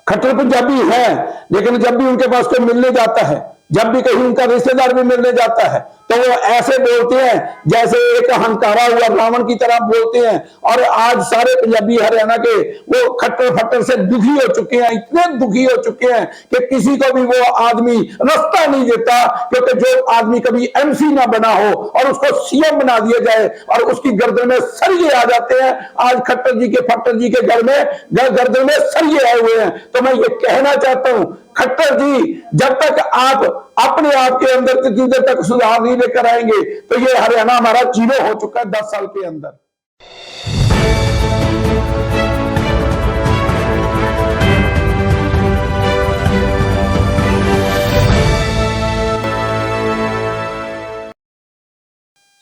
खट्टर पंजाबी है, लेकिन जब भी उनके पास कोई मिलने जाता है, जब भी कहीं उनका रिश्तेदार भी मिलने जाता है, तो वो ऐसे बोलते हैं जैसे एक हंकारा हुआ रावण की तरह बोलते हैं। और आज सारे पंजाबी हरियाणा के वो खट्टर फट्टर से दुखी हो चुके हैं, इतने दुखी हो चुके हैं कि किसी को भी वो आदमी रास्ता नहीं देता, क्योंकि जो आदमी कभी एमसी ना बना हो और उसको सीएम बना दिया जाए और उसकी गर्दन में सरिये आ जाते हैं। आज खट्टर जी के फट्टर जी के घर में गर्दन में सरिये आए हुए हैं। तो मैं ये कहना चाहता हूं, खट्टर जी, जब तक आप अपने आप के अंदर जब तक सुधार नहीं लेकर आएंगे, तो ये हरियाणा हमारा जीरो हो चुका है 10 साल के अंदर।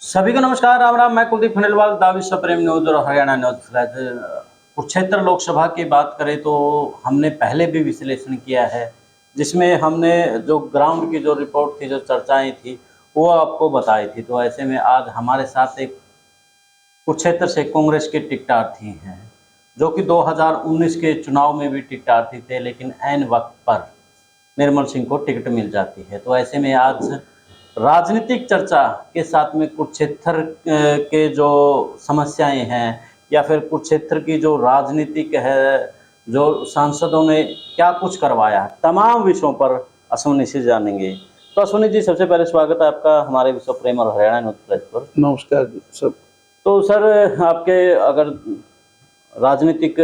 सभी को नमस्कार, राम राम। मैं कुलदीप खंडेलवाल, दा विश्व प्रेम न्यूज और हरियाणा न्यूज फ्लैश। कुरुक्षेत्र लोकसभा की बात करें तो हमने पहले भी विश्लेषण किया है, जिसमें हमने जो ग्राउंड की जो रिपोर्ट थी, जो चर्चाएं थी, वो आपको बताई थी। तो ऐसे में आज हमारे साथ एक कुरुक्षेत्र से कांग्रेस के टिकटार्थी हैं, जो कि 2019 के चुनाव में भी टिकटार्थी थे, लेकिन ऐन वक्त पर निर्मल सिंह को टिकट मिल जाती है। तो ऐसे में आज राजनीतिक चर्चा के साथ में कुरुक्षेत्र के जो समस्याएं हैं या फिर कुरुक्षेत्र की जो राजनीतिक है, जो सांसदों ने क्या कुछ करवाया, तमाम विषयों पर अश्विनी से जानेंगे। तो अश्विनी जी, सबसे पहले स्वागत है आपका हमारे विश्व प्रेम और हरियाणा न्यूज फ्लैश पर। नमस्कार सब। तो सर, आपके अगर राजनीतिक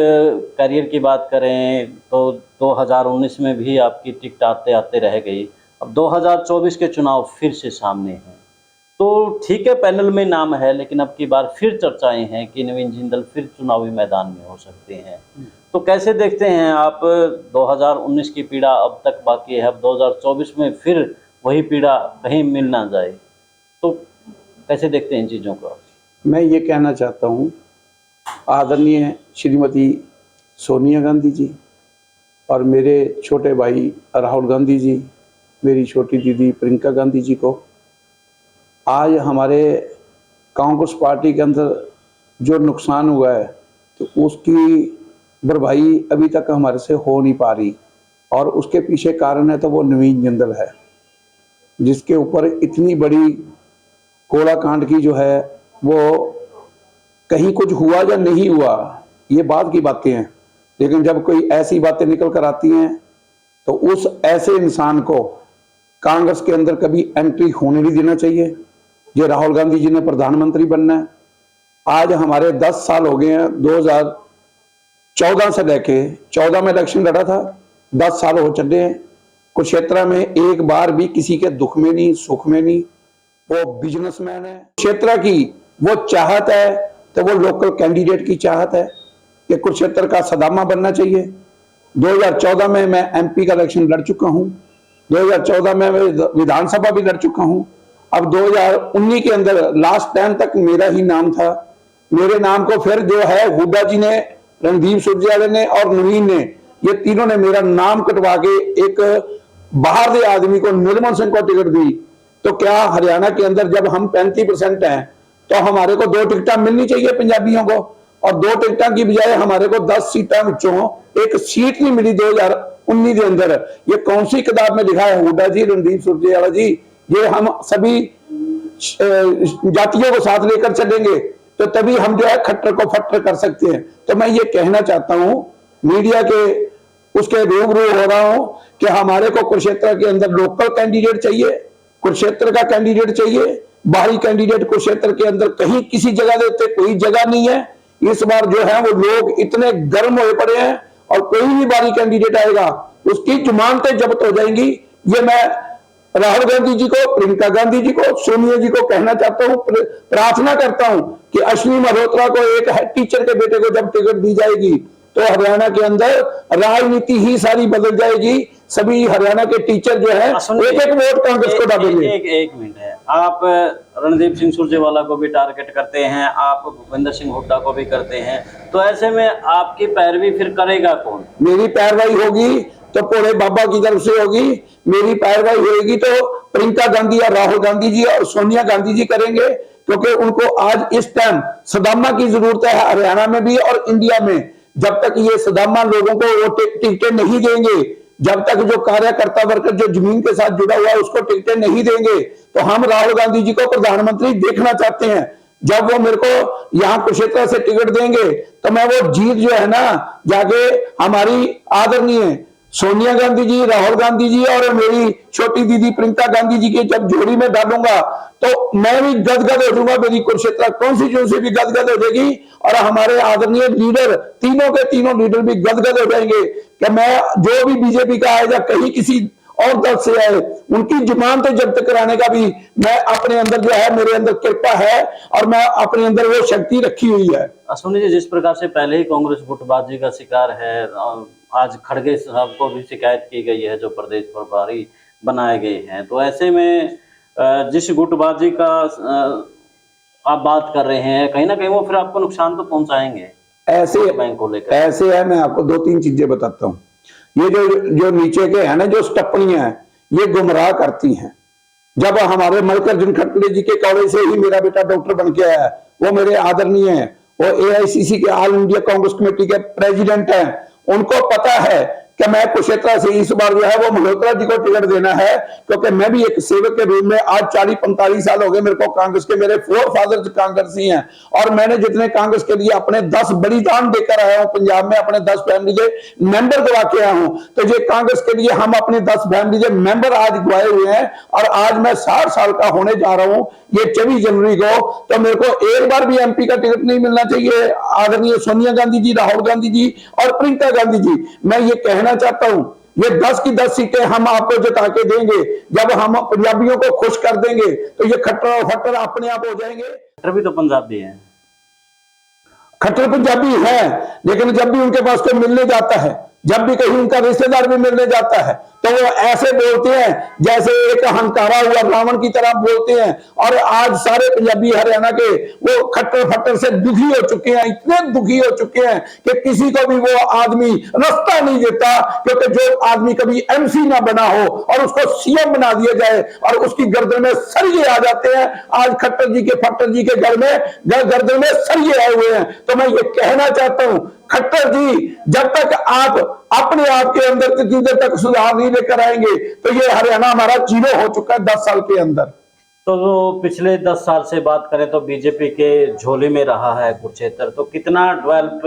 करियर की बात करें तो 2019 में भी आपकी टिकट आते आते रह गई। अब 2024 के चुनाव फिर से सामने हैं, तो ठीक है, पैनल में नाम है, लेकिन अब की बार फिर चर्चाएं हैं कि नवीन जिंदल फिर चुनावी मैदान में हो सकते हैं। तो कैसे देखते हैं आप 2019 की पीड़ा अब तक बाकी है, अब 2024 में फिर वही पीड़ा कहीं मिल ना जाए, तो कैसे देखते हैं इन चीज़ों को? मैं ये कहना चाहता हूँ, आदरणीय श्रीमती सोनिया गांधी जी और मेरे छोटे भाई राहुल गांधी जी, मेरी छोटी दीदी प्रियंका गांधी जी को आज हमारे कांग्रेस पार्टी के अंदर जो नुकसान हुआ है, तो उसकी भरपाई अभी तक हमारे से हो नहीं पा रही। और उसके पीछे कारण है तो वो नवीन जिंदल है, जिसके ऊपर इतनी बड़ी कोड़ा कांड की जो है वो कहीं कुछ हुआ या नहीं हुआ, ये बाद की बातें हैं, लेकिन जब कोई ऐसी बातें निकल कर आती हैं तो उस ऐसे इंसान को कांग्रेस के अंदर कभी एंट्री होने नहीं देना चाहिए। ये राहुल गांधी जी ने प्रधानमंत्री बनना है। आज हमारे 10 साल हो गए हैं, 2014 से लेके 14 में इलेक्शन लड़ा था, 10 साल हो चले हैं। कुरुक्षेत्र में एक बार भी किसी के दुख में नहीं, सुख में नहीं। वो बिजनेसमैन है, कुरुक्षेत्र की वो चाहत है, तो वो लोकल कैंडिडेट की चाहत है कि कुरुक्षेत्र का सदामा बनना चाहिए। 2014 में मैं एमपी का इलेक्शन लड़ चुका हूं, 2014 में विधानसभा भी लड़ चुका हूं। अब 2019 के अंदर लास्ट टाइम तक मेरा ही नाम था। मेरे नाम को फिर जो है हुड्डा जी ने, रणदीप सुरजेवाला ने और नवीन ने, ये तीनों ने मेरा नाम कटवा के एक बाहर के आदमी को, निर्मल सिंह को टिकट दी। तो क्या हरियाणा के अंदर जब हम 35% हैं तो हमारे को 2 टिकटें मिलनी चाहिए पंजाबियों को, और 2 टिकटों की बजाय हमारे को 10 सीटें विचों एक सीट नहीं मिली 2019 के अंदर। ये कौन सी किताब में लिखा है? हुड्डा जी, रणदीप सुरजेवाला जी, ये हम सभी जातियों को साथ लेकर चलेंगे तो तभी हम जो है खट्टर को फट्टर कर सकते हैं। तो मैं ये कहना चाहता हूं, मीडिया के उसके रूबरू हो रहा हूं कि हमारे को कुरुक्षेत्र के अंदर लोकल कैंडिडेट चाहिए, कुरुक्षेत्र का कैंडिडेट चाहिए। बाहरी कैंडिडेट कुरुक्षेत्र के अंदर कहीं किसी जगह देते कोई जगह नहीं है। इस बार जो है वो लोग इतने गर्म हुए पड़े हैं, और कोई भी बाहरी कैंडिडेट आएगा उसकी जमानतें जब्त हो जाएंगी। ये मैं राहुल गांधी जी को, प्रियंका गांधी जी को, सोनिया जी को कहना चाहता हूं, प्रार्थना करता हूं कि अश्विनी मल्होत्रा को, एक टीचर के बेटे को जब टिकट दी जाएगी तो हरियाणा के अंदर राजनीति ही सारी बदल जाएगी। सभी हरियाणा के टीचर जो है एक एक वोट कांग्रेस को डालेंगे। एक मिनट है, आप रणदीप सिंह सुरजेवाला को भी टारगेट करते हैं, आप भूपेंद्र सिंह हुड्डा को भी करते हैं, तो ऐसे में आपकी पैरवी फिर करेगा कौन? मेरी पैरवाई होगी तो भोले बाबा की तरफ से होगी, मेरी पैरवाई होगी तो प्रियंका गांधी और राहुल गांधी जी और सोनिया गांधी जी करेंगे, क्योंकि उनको आज इस टाइम सदामा की जरूरत है हरियाणा में भी और इंडिया में। जब तक ये सदामा लोगों को वो टिकटें नहीं देंगे, जब तक जो कार्यकर्ता वर्ग जो जमीन के साथ जुड़ा हुआ है उसको टिकटें नहीं देंगे, तो हम राहुल गांधी जी को प्रधानमंत्री देखना चाहते हैं। जब वो मेरे को यहाँ कुरुक्षेत्र से टिकट देंगे तो मैं वो जीत जो है ना जाके हमारी आदरणीय सोनिया गांधी जी, राहुल गांधी जी और मेरी छोटी दीदी प्रियंका गांधी जी की जब जोड़ी में डालूंगा तो मैं भी गदगद हो जाऊंगा, मेरी कुरुक्षेत्र कॉन्स्टिट्यूंसी भी गदगद हो जाएगी और हमारे आदरणीय लीडर तीनों के तीनों लीडर भी गदगद हो जाएंगे कि मैं जो भी बीजेपी का आए या कहीं किसी और दल से आए उनकी जुबान तो जब्त कराने का भी मैं अपने अंदर जो है, मेरे अंदर कृपा है और मैं अपने अंदर वो शक्ति रखी हुई है। सोनी जी, जिस प्रकार से पहले ही कांग्रेस गुटबाजी का शिकार है, आज खड़गे साहब को भी शिकायत की गई है जो प्रदेश प्रभारी बनाए गए हैं, तो ऐसे में जिस गुटबाजी का आप बात कर रहे हैं कहीं ना कहीं वो फिर आपको नुकसान तो पहुंचाएंगे ऐसे बैंक को लेकर। ऐसे है, मैं आपको दो तीन चीजें बताता हूँ। ये जो नीचे के है ना जो स्टपनियां हैं ये गुमराह करती हैं। जब हमारे मल्लिकार्जुन खड़गे जी के कॉलेज से ही मेरा बेटा डॉक्टर बन के आया, वो मेरे आदरणीय हैं, वो एआईसीसी के ऑल इंडिया कांग्रेस कमेटी के प्रेसिडेंट हैं, उनको पता है कि मैं कुरुक्षेत्र से इस बार जो है वो मल्होत्रा जी को टिकट देना है, क्योंकि मैं भी एक सेवक के रूप में आज 40-45 साल हो गए मेरे को कांग्रेस के, मेरे फोर फादर कांग्रेसी हैं और मैंने जितने कांग्रेस के लिए अपने 10 बलिदान देकर आया हूं, पंजाब में अपने 10 फैमिली के मेंबर गवा के आया हूं, तो ये कांग्रेस के लिए हम अपने 10 फैमिली के मेंबर आज गवाए हुए हैं और आज मैं 60 साल का होने जा रहा हूं ये 24 जनवरी को, तो मेरे को एक बार भी एमपी का टिकट नहीं मिलना चाहिए। आदरणीय सोनिया गांधी जी, राहुल गांधी जी और प्रियंका गांधी जी, मैं ये कहना चाहता हूं ये 10 की 10 सीटें हम आपको जिता के देंगे। जब हम पंजाबियों को खुश कर देंगे तो ये खट्टर और फट्टर अपने आप हो जाएंगे। खट्टर भी तो पंजाबी है, खट्टर पंजाबी है, लेकिन जब भी उनके पास कोई मिलने जाता है, जब भी कहीं उनका रिश्तेदार भी मिलने जाता है तो वो ऐसे बोलते हैं जैसे एक हंकारा हुआ रावण की तरह बोलते हैं। और आज सारे पंजाबी हरियाणा के वो खट्टर फट्टर से दुखी हो चुके हैं, इतने दुखी हो चुके हैं कि किसी को भी वो आदमी रास्ता नहीं देता, क्योंकि जो आदमी कभी एमसी ना बना हो और उसको सीएम बना दिया जाए और उसकी गर्दन में सरिये आ जाते हैं। आज खट्टर जी के फट्टर जी के घर में गर्दन में सरिये आए हुए हैं। तो मैं ये कहना चाहता हूं खट्टर जी, जब तक आप अपने आप के अंदर किसी तक सुधार नहीं लेकर आएंगे तो ये हरियाणा हमारा जीरो हो चुका है 10 साल के अंदर। तो पिछले 10 साल से बात करें तो बीजेपी के झोले में रहा है कुरुक्षेत्र, तो कितना डेवलप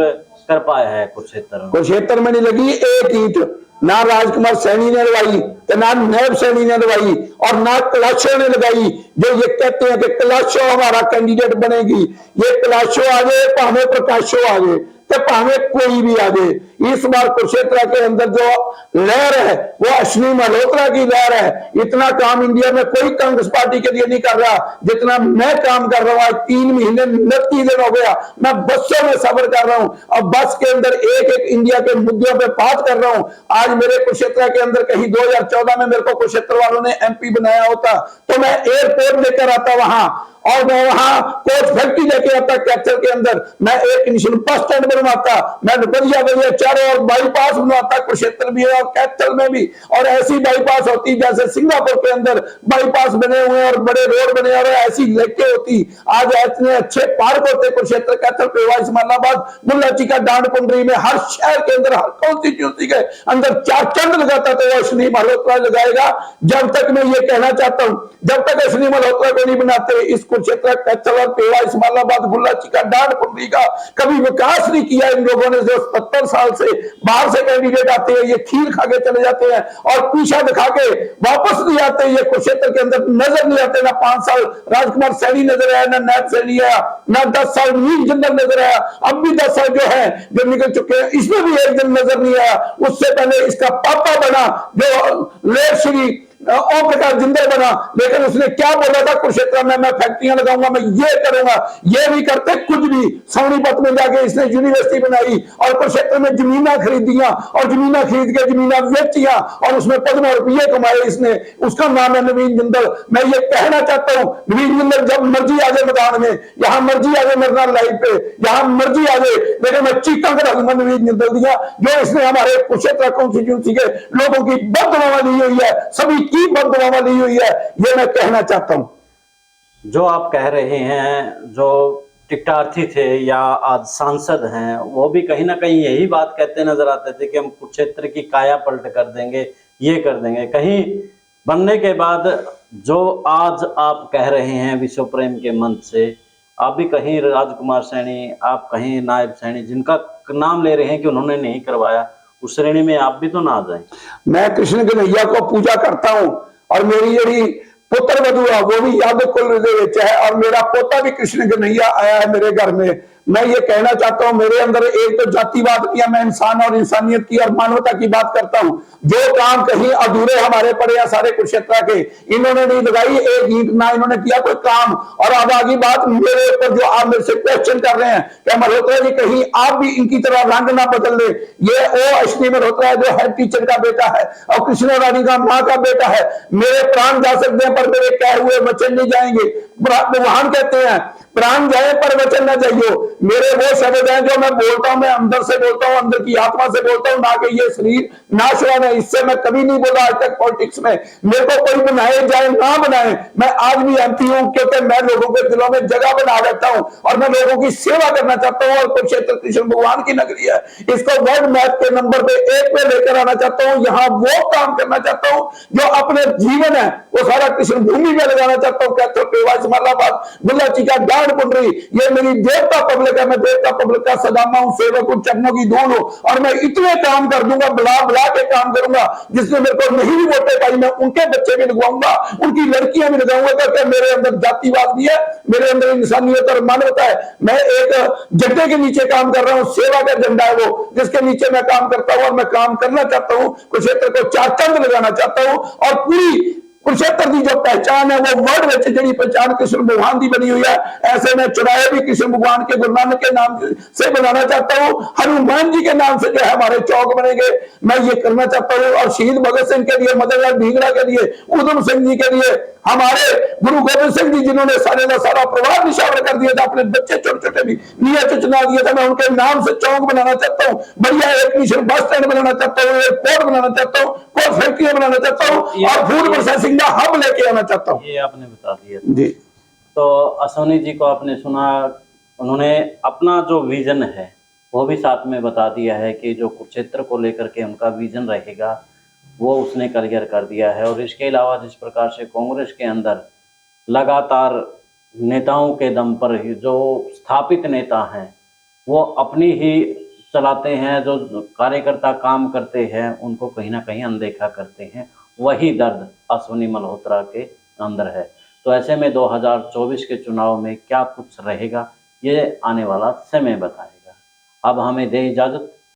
कर पाया है कुरुक्षेत्र? कुरुक्षेत्र में नहीं लगी एक ईंट, ना राजकुमार सैनी ने लगाई, ना नैब सैनी ने लगाई और ना कलाशो ने लगाई। जो ये कहते हैं कि कलाशो हमारा कैंडिडेट बनेगी, ये कलाशो आगे भावे प्रकाशो आगे तो भावे कोई भी आगे। इस बार कुरुक्षेत्र के अंदर जो लहर है वो अश्विनी मल्होत्रा की लहर है। इतना काम इंडिया में कोई कांग्रेस पार्टी के लिए नहीं कर रहा जितना मैं काम कर रहा हूं। आज 3 महीने 29 दिन हो गया मैं बसों में सफर कर रहा हूं और बस के अंदर एक एक इंडिया के मुद्दों पे बात कर रहा हूं। आज मेरे कुरुक्षेत्र के अंदर कहीं 2014 में मेरे को कुरुक्षेत्र वालों ने एमपी बनाया होता तो मैं एयरपोर्ट लेकर आता वहां और मैं वहां कोच फैक्ट्री लेके आता कैथल के अंदर, मैं एक नेशनल बस स्टैंड बनवाता, मैं बढ़िया बढ़िया चारों और बाईपास बनवाता कुरुक्षेत्र भी और कैथल में भी, और ऐसी बाईपास होती जैसे सिंगापुर के अंदर बाईपास बने हुए और बड़े रोड बने और ऐसी लेके होती। आज इतने अच्छे पार्क होते कुरुक्षेत्र, कैथल, पेवा, इस्माइलाबाद, मुल्लाची का डांड पुंडरी में हर शहर के अंदर हर कॉन्स्टिट्यूंसी के अंदर 4 चंद लगाता तो अश्विनी मल्होत्रा लगाएगा। जब तक मैं ये कहना चाहता हूं जब तक अश्विनी मल्होत्रा को नहीं बनाते इस कुरुक्षेत्र, कैथल और पेवा, इस्माइलाबाद, मुल्लाची का डांड पुंडरी का कभी विकास नहीं किया इन लोगों ने। जो 70 साल से बाहर से कैंडिडेट आते हैं ये खीर खा के चले जाते हैं और पीछा दिखा के वापस नहीं आते। ये कुरुक्षेत्र के अंदर नजर नहीं आते। ना 5 साल राजकुमार सैनी नजर आया, ना नैब सैनी आया, ना 10 साल मीर जिंदल नजर आया। अब भी 10 साल जो है जो निकल चुके हैं इसमें भी एक दिन नजर नहीं आया। उससे पहले इसका पापा बना जो लेट श्री ओम प्रकाश जिंदल बना, लेकिन उसने क्या बोला था कुरुक्षेत्र में मैं फैक्ट्रियां लगाऊंगा, मैं ये करूंगा, ये भी करते कुछ भी। सोनीपत में जाके इसने यूनिवर्सिटी बनाई और कुरुक्षेत्र में जमीना खरीदियां और जमीना खरीद के जमीना बेचियां और उसमें पद्मा रुपये कमाए इसने। उसका नाम है नवीन जिंदल। मैं ये कहना चाहता हूं नवीन जिंदल जब मर्जी आ जाए मैदान में, यहां मर्जी आ जाए मरना लाइव पे, यहां मर्जी आ जाए, लेकिन मैं चीखा कर दूंगा नवीन जिंदल दिया जो इसने हमारे कुरुक्षेत्र कॉन्स्टिट्यूंसी के लोगों की बददुआ ली हुई है, सभी की बददुआ ली हुई है, ये मैं कहना चाहता हूं। जो आप कह रहे हैं जो टिकटार्थी थे या आज सांसद हैं, वो भी कहीं ना कहीं यही बात कहते नजर आते थे कि हम कुरुक्षेत्र की काया पलट कर देंगे, ये कर देंगे। कहीं बनने के बाद जो आज आप कह रहे हैं विश्व प्रेम के मंच से, आप भी कहीं राजकुमार सैनी, आप कहीं नायब सैनी, जिनका नाम ले रहे हैं कि उन्होंने नहीं करवाया, उस श्रेणी में आप भी तो ना आ जाए। मैं कृष्ण कन्हैया को पूजा करता हूं और मेरी जी पुत्र वधु है वो भी यादव कुल है और मेरा पोता भी कृष्ण कन्हैया आया है मेरे घर में। मैं ये कहना चाहता हूं मेरे अंदर एक तो जातिवाद किया, मैं इंसान और इंसानियत की और मानवता की बात करता हूं। जो काम कहीं अधूरे हमारे पड़े हैं सारे कुरुक्षेत्र के, इन्होंने नहीं लगाई एक ईंट, ना इन्होंने किया कोई काम। और अब आगे बात मेरे ऊपर जो आप मेरे से क्वेश्चन कर रहे हैं कि मल्होत्रा जी कहीं आप भी इनकी तरह रंग ना बदल ले। ये ओ अश्विनी मल्होत्रा है जो हेड टीचर का बेटा है और कृष्ण रानी का माँ का बेटा है। मेरे प्राण जा सकते हैं पर मेरे कहे हुए वचन नहीं जाएंगे। भगवान कहते हैं प्राण जाए पर वचन ना जाइयो। मेरे वो शब्द हैं जो मैं बोलता हूं, मैं अंदर से बोलता हूं, अंदर की आत्मा से बोलता हूं, ना कि ये शरीर नाशवान है। इससे मैं कभी नहीं बोला आज तक पॉलिटिक्स में। मेरे को कोई बनाए जाए ना बनाए, मैं आज भी एमपी हूं क्योंकि मैं लोगों के दिलों में जगह बना देता हूं और मैं लोगों की सेवा करना चाहता हूं। और कुरुक्षेत्र कृष्ण भगवान की नगरी है, इसको वर्ल्ड मैप के नंबर पे 1 पे लेकर आना चाहता हूं। यहां वो काम करना चाहता हूं जो अपने जीवन है वो सारा कृष्ण भूमि में लगाना चाहता हूं। कहते गुल्ला चिका गांड पुंडरी, ये मेरी देवता पब्लिक है, मैं देवता पब्लिक का सदामा हूं, सेवक हूं, चरणों की धूल हूं और मैं इतने काम कर दूंगा, बुला बुला के काम करूंगा। जिसने मेरे को नहीं भी वोटे पाई मैं उनके बच्चे भी लगवाऊंगा, उनकी लड़कियां भी लगाऊंगा क्योंकि मेरे अंदर जातिवाद भी है, मेरे अंदर इंसानियत और मानवता है। मैं एक झंडे के नीचे काम कर रहा हूं, सेवा का झंडा है वो जिसके नीचे मैं काम करता हूं और मैं काम करना चाहता हूं। कुरुक्षेत्र को 4 चंद लगाना चाहता हूं और पूरी कुरुक्षेत्र की जो पहचान है वो वर्ल्ड में जी पहचान कृष्ण भगवान की बनी हुई है। ऐसे में चुराए भी कृष्ण भगवान के, गुरु नानक के नाम से बनाना चाहता हूं। हनुमान जी के नाम से जो है हमारे चौक बनेंगे, मैं ये करना चाहता हूं। और शहीद भगत सिंह के लिए, मदन लाल ढींगरा के लिए, उधम सिंह जी के लिए, हमारे गुरु गोविंद सिंह जी जिन्होंने सारे का सारा प्रभाव निशावर कर दिया था, अपने बच्चे छोटे छोटे भी निया चुना दिया था, मैं उनके नाम से चौक बनाना चाहता हूँ। बढ़िया एक मिशन बस स्टैंड बनाना चाहता हूँ, एक पोर्ट बनाना चाहता हूँ, कोल फैक्ट्रियां बनाना चाहता हूँ और फूड प्रोसेसिंग का हब लेके आना चाहता हूँ। ये आपने बता दिया जी। तो असोनी जी को आपने सुना, उन्होंने अपना जो विजन है वो भी साथ में बता दिया है कि जो कुरुक्षेत्र को लेकर के उनका विजन रहेगा वो उसने क्लियर कर दिया है। और इसके अलावा जिस प्रकार से कांग्रेस के अंदर लगातार नेताओं के दम पर ही जो स्थापित नेता हैं वो अपनी ही चलाते हैं, जो कार्यकर्ता काम करते हैं उनको कहीं ना कहीं अनदेखा करते हैं, वही दर्द अश्विनी मल्होत्रा के अंदर है। तो ऐसे में 2024 के चुनाव में क्या कुछ रहेगा ये आने वाला समय बताएगा। अब हमें दे इजाज़त,